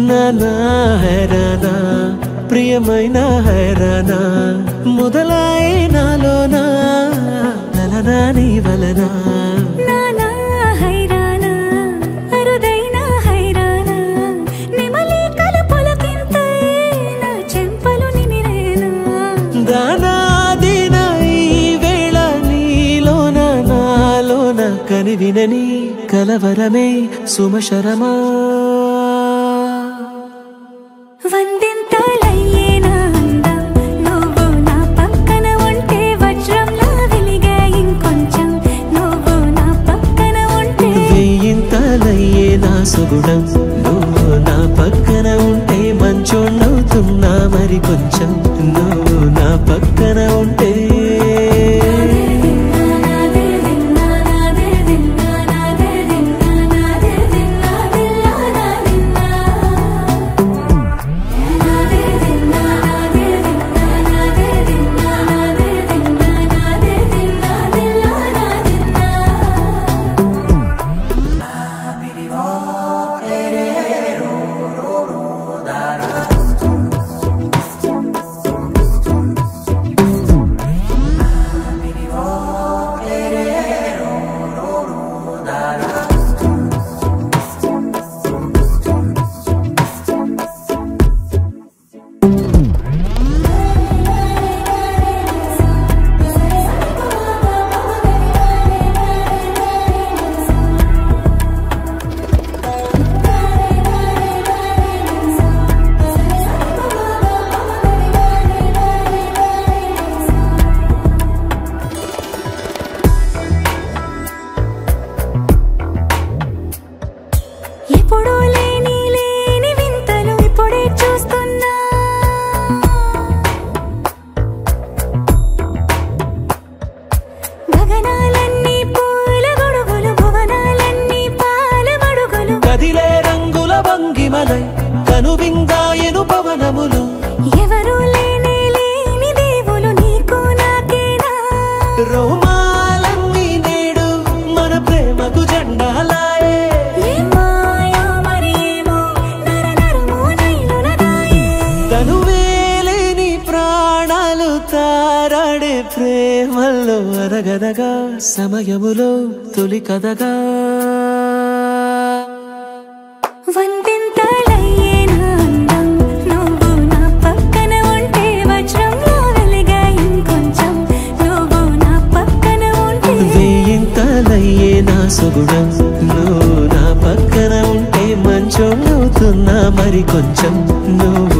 నానా హైరానా ప్రియమైన హైరానా మొదలాయే నాలోనా నలనా నీ వలనా నానా హైరానా అరుదైన హైరానా నిమలి కలుపులకింతై నా చెంపలు నిమిరేనా దానాదిన ఈ వేళ నీలోన నాలోన కనివినని కలవరమే సుమశరమా వందింతలయ్యేనా అందం నువ్వు నా పక్కన ఉంటే వజ్రంలా వెలిగే ఇంకొంచెం నువ్వు నా పక్కన ఉంటే వెయ్యింతలయ్యేనా సుగుణం నువ్వు నా పక్కన ఉంటే మంచోణ్ణవుతున్నా మరి కొంచెం నువ్వు నా పక్కన ఉంటే ఎప్పుడూ లేని వింతలు ఇప్పుడే చూస్తున్నా గగనాలన్నీ పూల గొడుగులు భువనాలన్నీ పాల మడుగులు కదిలే రంగుల భంగిమలై కనువిందాయను పవనములు ఎవరూ లేని దేవులు నీకు నాకేనా రోమాలన్నీ నేడు మన ప్రేమకు జెండాలాయే తనువేలేని ప్రాణాలు తారాడే ప్రేమల్లో అరగదగా సమయములో తొలి కదగా వందింతలయ్యేనా అందం నువ్వు నా పక్కన ఉంటే వజ్రంలా వెలిగే ఇంకొంచెం నువ్వు నా పక్కన ఉంటే వెయ్యింతలయ్యేనా సుగుణం నువ్వు నా పక్కన ఉంటే మంచోణ్ణవుతున్నా మరి కొంచెం నువ్వు